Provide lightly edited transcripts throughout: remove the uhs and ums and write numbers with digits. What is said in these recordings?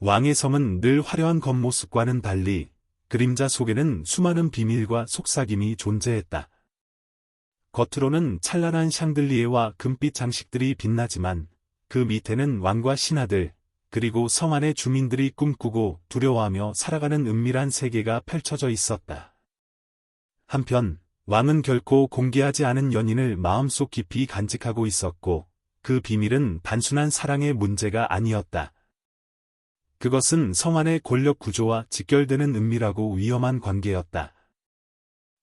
왕의 성은 늘 화려한 겉모습과는 달리 그림자 속에는 수많은 비밀과 속삭임이 존재했다. 겉으로는 찬란한 샹들리에와 금빛 장식들이 빛나지만 그 밑에는 왕과 신하들, 그리고 성 안의 주민들이 꿈꾸고 두려워하며 살아가는 은밀한 세계가 펼쳐져 있었다. 한편 왕은 결코 공개하지 않은 연인을 마음속 깊이 간직하고 있었고 그 비밀은 단순한 사랑의 문제가 아니었다. 그것은 성 안의 권력 구조와 직결되는 은밀하고 위험한 관계였다.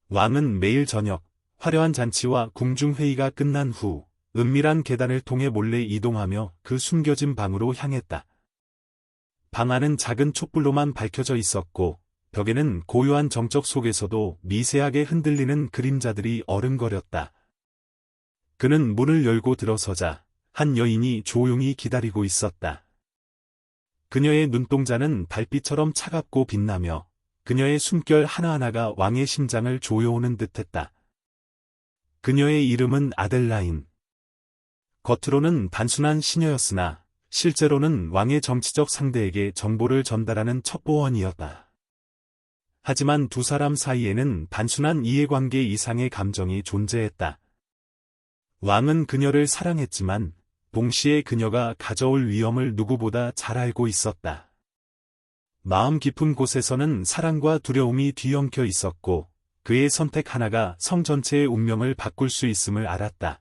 왕은 매일 저녁 화려한 잔치와 궁중회의가 끝난 후 은밀한 계단을 통해 몰래 이동하며 그 숨겨진 방으로 향했다. 방 안은 작은 촛불로만 밝혀져 있었고 벽에는 고요한 정적 속에서도 미세하게 흔들리는 그림자들이 어른거렸다. 그는 문을 열고 들어서자 한 여인이 조용히 기다리고 있었다. 그녀의 눈동자는 달빛처럼 차갑고 빛나며 그녀의 숨결 하나하나가 왕의 심장을 조여오는 듯했다. 그녀의 이름은 아델라인. 겉으로는 단순한 시녀였으나 실제로는 왕의 정치적 상대에게 정보를 전달하는 첩보원이었다. 하지만 두 사람 사이에는 단순한 이해관계 이상의 감정이 존재했다. 왕은 그녀를 사랑했지만 동시에 그녀가 가져올 위험을 누구보다 잘 알고 있었다. 마음 깊은 곳에서는 사랑과 두려움이 뒤엉켜 있었고 그의 선택 하나가 성 전체의 운명을 바꿀 수 있음을 알았다.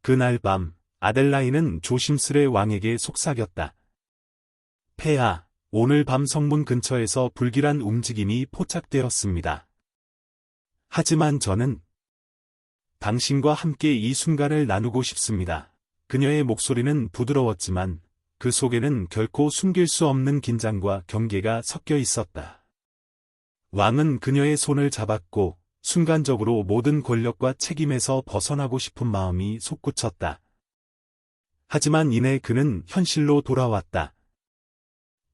그날 밤 아델라인은 조심스레 왕에게 속삭였다. 폐하, 오늘 밤 성문 근처에서 불길한 움직임이 포착되었습니다. 하지만 저는 당신과 함께 이 순간을 나누고 싶습니다. 그녀의 목소리는 부드러웠지만 그 속에는 결코 숨길 수 없는 긴장과 경계가 섞여 있었다. 왕은 그녀의 손을 잡았고 순간적으로 모든 권력과 책임에서 벗어나고 싶은 마음이 솟구쳤다. 하지만 이내 그는 현실로 돌아왔다.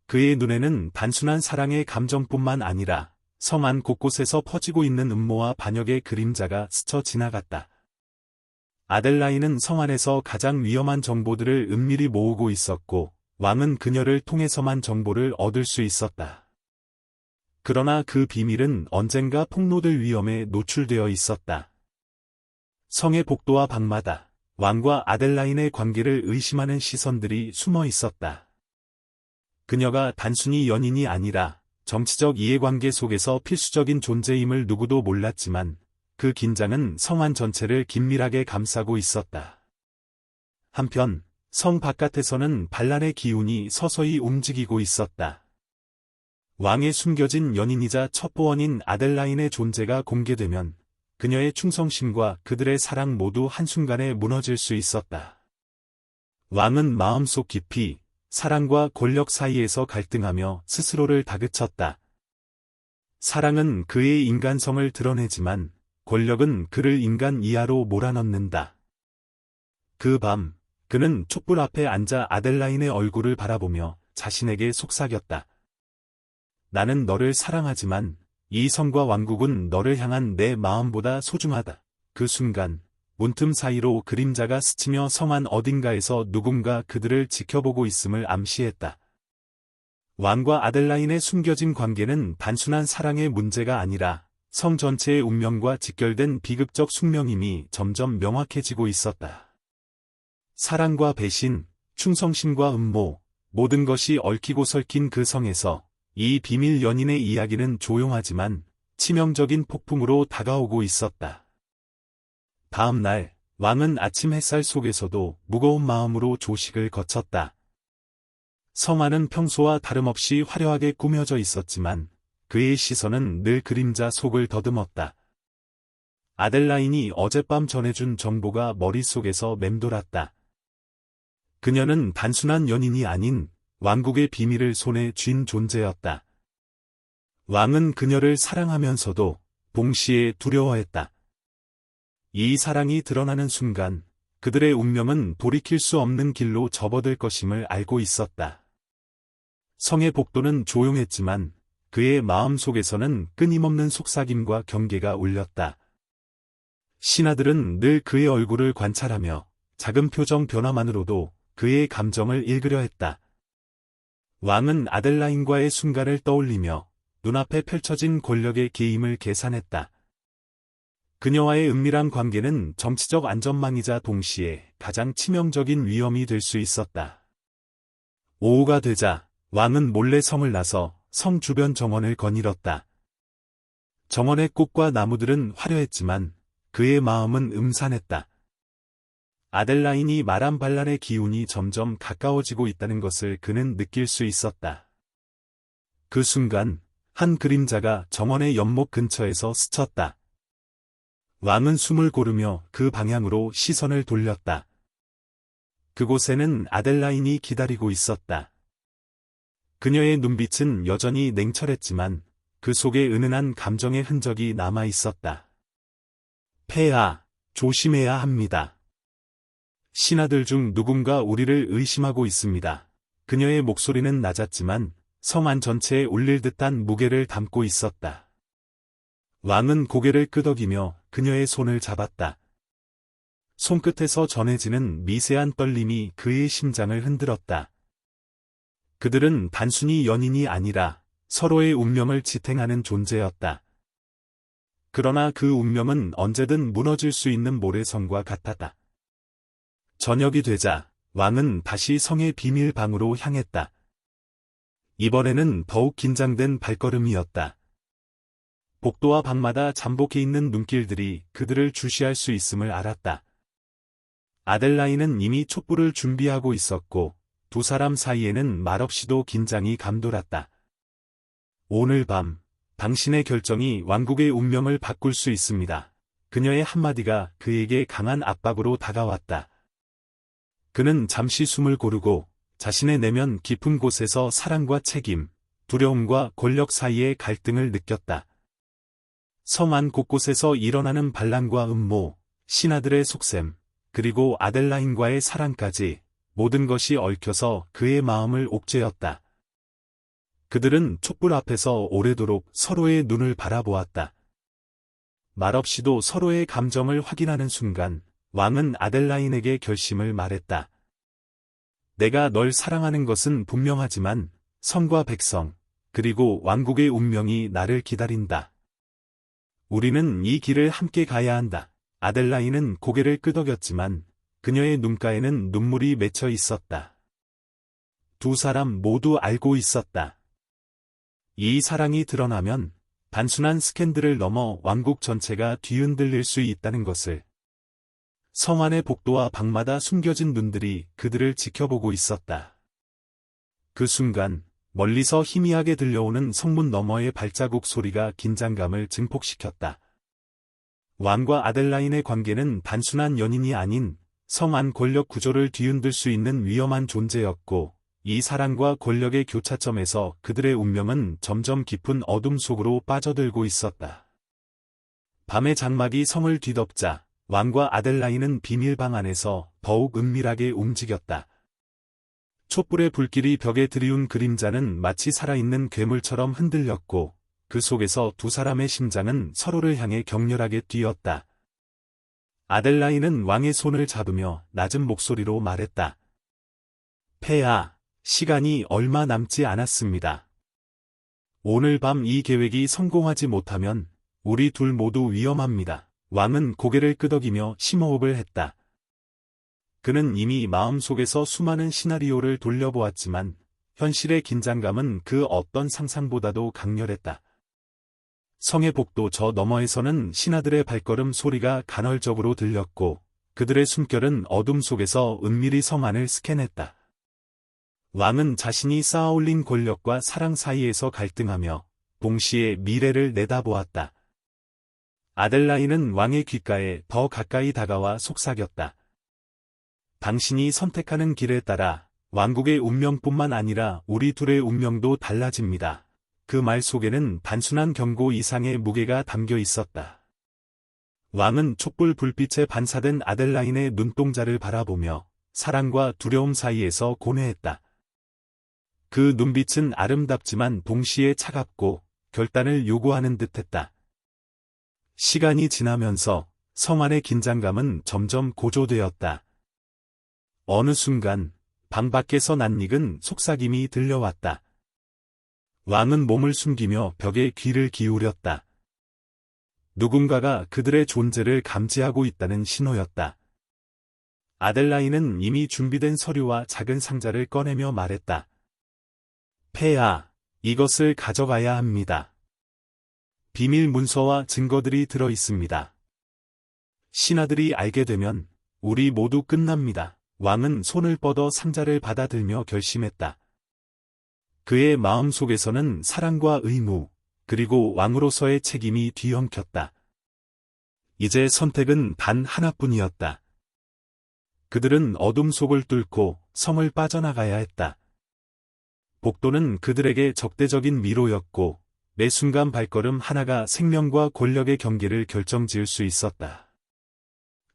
그의 눈에는 단순한 사랑의 감정뿐만 아니라 성 안 곳곳에서 퍼지고 있는 음모와 반역의 그림자가 스쳐 지나갔다. 아델라인은 성 안에서 가장 위험한 정보들을 은밀히 모으고 있었고 왕은 그녀를 통해서만 정보를 얻을 수 있었다. 그러나 그 비밀은 언젠가 폭로될 위험에 노출되어 있었다. 성의 복도와 방마다 왕과 아델라인의 관계를 의심하는 시선들이 숨어 있었다. 그녀가 단순히 연인이 아니라 정치적 이해관계 속에서 필수적인 존재임을 누구도 몰랐지만 그 긴장은 성 안 전체를 긴밀하게 감싸고 있었다. 한편 성 바깥에서는 반란의 기운이 서서히 움직이고 있었다. 왕의 숨겨진 연인이자 첩보원인 아델라인의 존재가 공개되면 그녀의 충성심과 그들의 사랑 모두 한순간에 무너질 수 있었다. 왕은 마음속 깊이 사랑과 권력 사이에서 갈등하며 스스로를 다그쳤다. 사랑은 그의 인간성을 드러내지만 권력은 그를 인간 이하로 몰아넣는다. 그 밤, 그는 촛불 앞에 앉아 아델라인의 얼굴을 바라보며 자신에게 속삭였다. 나는 너를 사랑하지만 이 성과 왕국은 너를 향한 내 마음보다 소중하다. 그 순간 문틈 사이로 그림자가 스치며 성 안 어딘가에서 누군가 그들을 지켜보고 있음을 암시했다. 왕과 아델라인의 숨겨진 관계는 단순한 사랑의 문제가 아니라 성 전체의 운명과 직결된 비극적 숙명임이 점점 명확해지고 있었다. 사랑과 배신, 충성심과 음모, 모든 것이 얽히고 설킨 그 성에서 이 비밀 연인의 이야기는 조용하지만 치명적인 폭풍으로 다가오고 있었다. 다음 날, 왕은 아침 햇살 속에서도 무거운 마음으로 조식을 거쳤다. 성 안은 평소와 다름없이 화려하게 꾸며져 있었지만 그의 시선은 늘 그림자 속을 더듬었다. 아델라인이 어젯밤 전해준 정보가 머릿속에서 맴돌았다. 그녀는 단순한 연인이 아닌 왕국의 비밀을 손에 쥔 존재였다. 왕은 그녀를 사랑하면서도 동시에 두려워했다. 이 사랑이 드러나는 순간 그들의 운명은 돌이킬 수 없는 길로 접어들 것임을 알고 있었다. 성의 복도는 조용했지만 그의 마음속에서는 끊임없는 속삭임과 경계가 울렸다. 신하들은 늘 그의 얼굴을 관찰하며 작은 표정 변화만으로도 그의 감정을 읽으려 했다. 왕은 아델라인과의 순간을 떠올리며 눈앞에 펼쳐진 권력의 게임을 계산했다. 그녀와의 은밀한 관계는 정치적 안전망이자 동시에 가장 치명적인 위험이 될 수 있었다. 오후가 되자 왕은 몰래 성을 나서 성 주변 정원을 거닐었다. 정원의 꽃과 나무들은 화려했지만 그의 마음은 음산했다. 아델라인이 말한 반란의 기운이 점점 가까워지고 있다는 것을 그는 느낄 수 있었다. 그 순간 한 그림자가 정원의 연못 근처에서 스쳤다. 왕은 숨을 고르며 그 방향으로 시선을 돌렸다. 그곳에는 아델라인이 기다리고 있었다. 그녀의 눈빛은 여전히 냉철했지만 그 속에 은은한 감정의 흔적이 남아 있었다. 폐하, 조심해야 합니다. 신하들 중 누군가 우리를 의심하고 있습니다. 그녀의 목소리는 낮았지만 성 안 전체에 울릴 듯한 무게를 담고 있었다. 왕은 고개를 끄덕이며 그녀의 손을 잡았다. 손끝에서 전해지는 미세한 떨림이 그의 심장을 흔들었다. 그들은 단순히 연인이 아니라 서로의 운명을 지탱하는 존재였다. 그러나 그 운명은 언제든 무너질 수 있는 모래성과 같았다. 저녁이 되자 왕은 다시 성의 비밀방으로 향했다. 이번에는 더욱 긴장된 발걸음이었다. 복도와 방마다 잠복해 있는 눈길들이 그들을 주시할 수 있음을 알았다. 아델라인은 이미 촛불을 준비하고 있었고 두 사람 사이에는 말없이도 긴장이 감돌았다. 오늘 밤, 당신의 결정이 왕국의 운명을 바꿀 수 있습니다. 그녀의 한마디가 그에게 강한 압박으로 다가왔다. 그는 잠시 숨을 고르고 자신의 내면 깊은 곳에서 사랑과 책임, 두려움과 권력 사이의 갈등을 느꼈다. 성 안 곳곳에서 일어나는 반란과 음모, 신하들의 속셈, 그리고 아델라인과의 사랑까지 모든 것이 얽혀서 그의 마음을 옥죄었다. 그들은 촛불 앞에서 오래도록 서로의 눈을 바라보았다. 말없이도 서로의 감정을 확인하는 순간 왕은 아델라인에게 결심을 말했다. 내가 널 사랑하는 것은 분명하지만 성과 백성, 그리고 왕국의 운명이 나를 기다린다. 우리는 이 길을 함께 가야 한다. 아델라인은 고개를 끄덕였지만 그녀의 눈가에는 눈물이 맺혀 있었다. 두 사람 모두 알고 있었다. 이 사랑이 드러나면 단순한 스캔들을 넘어 왕국 전체가 뒤흔들릴 수 있다는 것을. 성 안의 복도와 방마다 숨겨진 눈들이 그들을 지켜보고 있었다. 그 순간 멀리서 희미하게 들려오는 성문 너머의 발자국 소리가 긴장감을 증폭시켰다. 왕과 아델라인의 관계는 단순한 연인이 아닌 성 안 권력 구조를 뒤흔들 수 있는 위험한 존재였고 이 사랑과 권력의 교차점에서 그들의 운명은 점점 깊은 어둠 속으로 빠져들고 있었다. 밤의 장막이 성을 뒤덮자 왕과 아델라인은 비밀방 안에서 더욱 은밀하게 움직였다. 촛불의 불길이 벽에 드리운 그림자는 마치 살아있는 괴물처럼 흔들렸고 그 속에서 두 사람의 심장은 서로를 향해 격렬하게 뛰었다. 아델라인은 왕의 손을 잡으며 낮은 목소리로 말했다. 폐하, 시간이 얼마 남지 않았습니다. 오늘 밤 이 계획이 성공하지 못하면 우리 둘 모두 위험합니다. 왕은 고개를 끄덕이며 심호흡을 했다. 그는 이미 마음속에서 수많은 시나리오를 돌려보았지만 현실의 긴장감은 그 어떤 상상보다도 강렬했다. 성의 복도 저 너머에서는 신하들의 발걸음 소리가 간헐적으로 들렸고 그들의 숨결은 어둠 속에서 은밀히 성 안을 스캔했다. 왕은 자신이 쌓아올린 권력과 사랑 사이에서 갈등하며 동시에 미래를 내다보았다. 아델라인은 왕의 귓가에 더 가까이 다가와 속삭였다. 당신이 선택하는 길에 따라 왕국의 운명뿐만 아니라 우리 둘의 운명도 달라집니다. 그 말 속에는 단순한 경고 이상의 무게가 담겨 있었다. 왕은 촛불 불빛에 반사된 아델라인의 눈동자를 바라보며 사랑과 두려움 사이에서 고뇌했다. 그 눈빛은 아름답지만 동시에 차갑고 결단을 요구하는 듯했다. 시간이 지나면서 성 안의 긴장감은 점점 고조되었다. 어느 순간 방 밖에서 낯익은 속삭임이 들려왔다. 왕은 몸을 숨기며 벽에 귀를 기울였다. 누군가가 그들의 존재를 감지하고 있다는 신호였다. 아델라인은 이미 준비된 서류와 작은 상자를 꺼내며 말했다. 폐하, 이것을 가져가야 합니다. 비밀 문서와 증거들이 들어 있습니다. 신하들이 알게 되면 우리 모두 끝납니다. 왕은 손을 뻗어 상자를 받아들며 결심했다. 그의 마음속에서는 사랑과 의무, 그리고 왕으로서의 책임이 뒤엉켰다. 이제 선택은 단 하나뿐이었다. 그들은 어둠 속을 뚫고 성을 빠져나가야 했다. 복도는 그들에게 적대적인 미로였고, 매 순간 발걸음 하나가 생명과 권력의 경계를 결정지을 수 있었다.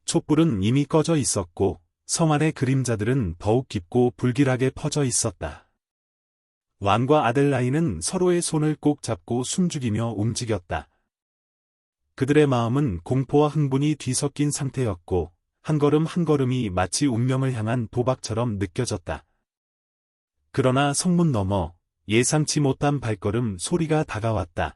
촛불은 이미 꺼져 있었고, 성 안의 그림자들은 더욱 깊고 불길하게 퍼져 있었다. 왕과 아델라인은 서로의 손을 꼭 잡고 숨죽이며 움직였다. 그들의 마음은 공포와 흥분이 뒤섞인 상태였고, 한 걸음 한 걸음이 마치 운명을 향한 도박처럼 느껴졌다. 그러나 성문 너머, 예상치 못한 발걸음 소리가 다가왔다.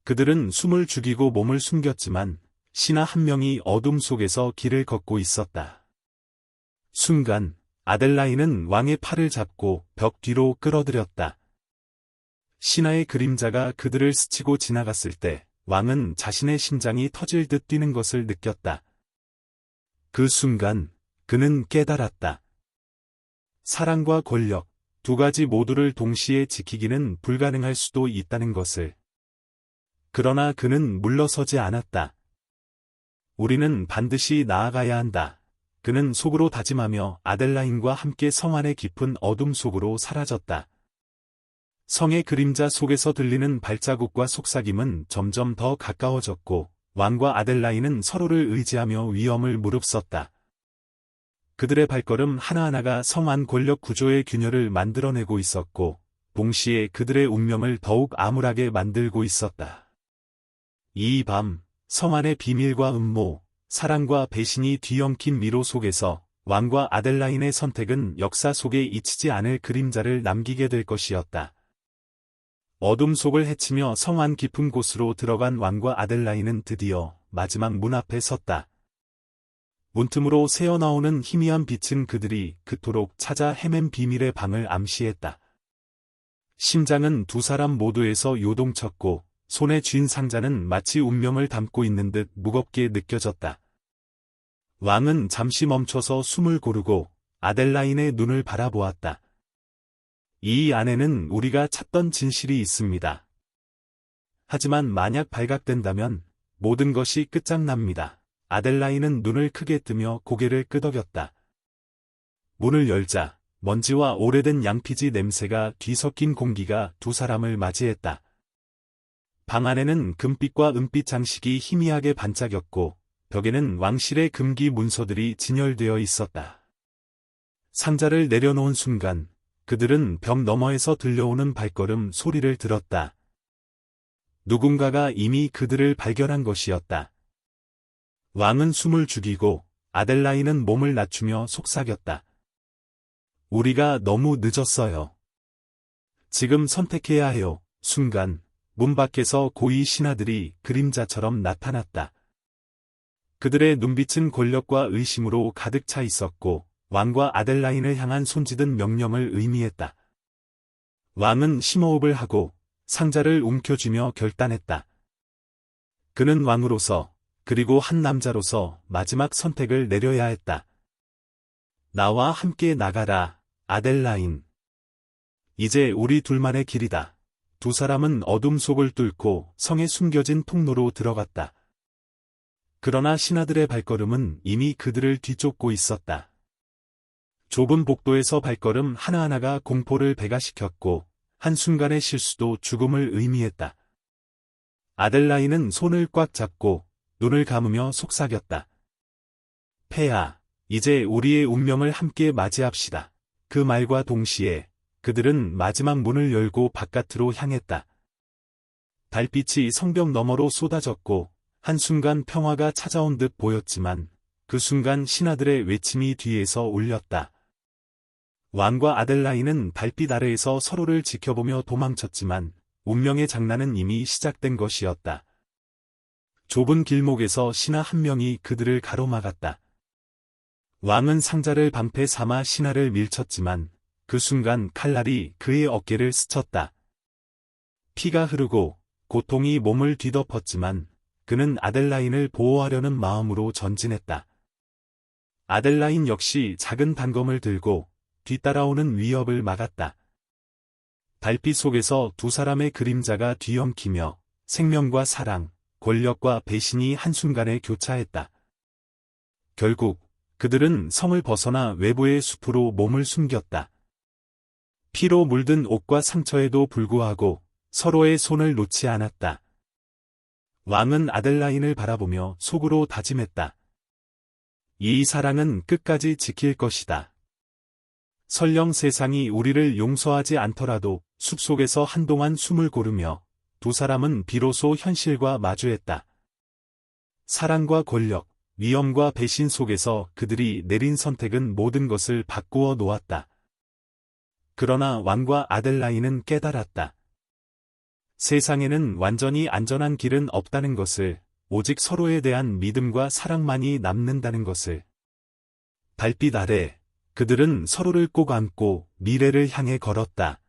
그들은 숨을 죽이고 몸을 숨겼지만, 신하 한 명이 어둠 속에서 길을 걷고 있었다. 순간, 아델라인은 왕의 팔을 잡고 벽 뒤로 끌어들였다. 신하의 그림자가 그들을 스치고 지나갔을 때 왕은 자신의 심장이 터질 듯 뛰는 것을 느꼈다. 그 순간 그는 깨달았다. 사랑과 권력, 두 가지 모두를 동시에 지키기는 불가능할 수도 있다는 것을. 그러나 그는 물러서지 않았다. 우리는 반드시 나아가야 한다. 그는 속으로 다짐하며 아델라인과 함께 성 안의 깊은 어둠 속으로 사라졌다. 성의 그림자 속에서 들리는 발자국과 속삭임은 점점 더 가까워졌고, 왕과 아델라인은 서로를 의지하며 위험을 무릅썼다. 그들의 발걸음 하나하나가 성 안 권력 구조의 균열을 만들어내고 있었고, 동시에 그들의 운명을 더욱 암울하게 만들고 있었다. 이 밤, 성 안의 비밀과 음모, 사랑과 배신이 뒤엉킨 미로 속에서 왕과 아델라인의 선택은 역사 속에 잊히지 않을 그림자를 남기게 될 것이었다. 어둠 속을 헤치며 성 안 깊은 곳으로 들어간 왕과 아델라인은 드디어 마지막 문 앞에 섰다. 문틈으로 새어나오는 희미한 빛은 그들이 그토록 찾아 헤맨 비밀의 방을 암시했다. 심장은 두 사람 모두에서 요동쳤고, 손에 쥔 상자는 마치 운명을 담고 있는 듯 무겁게 느껴졌다. 왕은 잠시 멈춰서 숨을 고르고 아델라인의 눈을 바라보았다. 이 안에는 우리가 찾던 진실이 있습니다. 하지만 만약 발각된다면 모든 것이 끝장납니다. 아델라인은 눈을 크게 뜨며 고개를 끄덕였다. 문을 열자 먼지와 오래된 양피지 냄새가 뒤섞인 공기가 두 사람을 맞이했다. 방 안에는 금빛과 은빛 장식이 희미하게 반짝였고, 벽에는 왕실의 금기 문서들이 진열되어 있었다. 상자를 내려놓은 순간, 그들은 벽 너머에서 들려오는 발걸음 소리를 들었다. 누군가가 이미 그들을 발견한 것이었다. 왕은 숨을 죽이고, 아델라인은 몸을 낮추며 속삭였다. 우리가 너무 늦었어요. 지금 선택해야 해요. 순간, 문 밖에서 고위 신하들이 그림자처럼 나타났다. 그들의 눈빛은 권력과 의심으로 가득 차 있었고, 왕과 아델라인을 향한 손짓은 명령을 의미했다. 왕은 심호흡을 하고 상자를 움켜쥐며 결단했다. 그는 왕으로서, 그리고 한 남자로서 마지막 선택을 내려야 했다. 나와 함께 나가라, 아델라인. 이제 우리 둘만의 길이다. 두 사람은 어둠 속을 뚫고 성에 숨겨진 통로로 들어갔다. 그러나 신하들의 발걸음은 이미 그들을 뒤쫓고 있었다. 좁은 복도에서 발걸음 하나하나가 공포를 배가시켰고, 한순간의 실수도 죽음을 의미했다. 아델라인은 손을 꽉 잡고 눈을 감으며 속삭였다. 폐하, 이제 우리의 운명을 함께 맞이합시다. 그 말과 동시에 그들은 마지막 문을 열고 바깥으로 향했다. 달빛이 성벽 너머로 쏟아졌고, 한순간 평화가 찾아온 듯 보였지만, 그 순간 신하들의 외침이 뒤에서 울렸다. 왕과 아델라인은 달빛 아래에서 서로를 지켜보며 도망쳤지만 운명의 장난은 이미 시작된 것이었다. 좁은 길목에서 신하 한 명이 그들을 가로막았다. 왕은 상자를 방패 삼아 신하를 밀쳤지만 그 순간 칼날이 그의 어깨를 스쳤다. 피가 흐르고 고통이 몸을 뒤덮었지만 그는 아델라인을 보호하려는 마음으로 전진했다. 아델라인 역시 작은 단검을 들고 뒤따라오는 위협을 막았다. 달빛 속에서 두 사람의 그림자가 뒤엉키며 생명과 사랑, 권력과 배신이 한순간에 교차했다. 결국 그들은 성을 벗어나 외부의 숲으로 몸을 숨겼다. 피로 물든 옷과 상처에도 불구하고 서로의 손을 놓지 않았다. 왕은 아델라인을 바라보며 속으로 다짐했다. 이 사랑은 끝까지 지킬 것이다. 설령 세상이 우리를 용서하지 않더라도 숲속에서 한동안 숨을 고르며 두 사람은 비로소 현실과 마주했다. 사랑과 권력, 위험과 배신 속에서 그들이 내린 선택은 모든 것을 바꾸어 놓았다. 그러나 왕과 아델라인은 깨달았다. 세상에는 완전히 안전한 길은 없다는 것을, 오직 서로에 대한 믿음과 사랑만이 남는다는 것을. 달빛 아래 그들은 서로를 꼭 안고 미래를 향해 걸었다.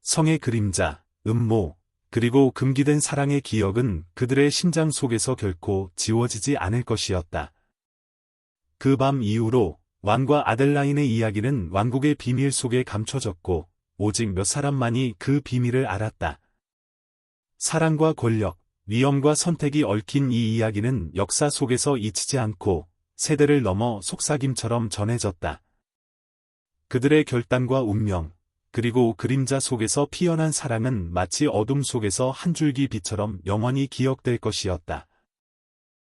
성의 그림자, 음모, 그리고 금기된 사랑의 기억은 그들의 심장 속에서 결코 지워지지 않을 것이었다. 그 밤 이후로 왕과 아델라인의 이야기는 왕국의 비밀 속에 감춰졌고 오직 몇 사람만이 그 비밀을 알았다. 사랑과 권력, 위험과 선택이 얽힌 이 이야기는 역사 속에서 잊히지 않고 세대를 넘어 속삭임처럼 전해졌다. 그들의 결단과 운명, 그리고 그림자 속에서 피어난 사랑은 마치 어둠 속에서 한 줄기 빛처럼 영원히 기억될 것이었다.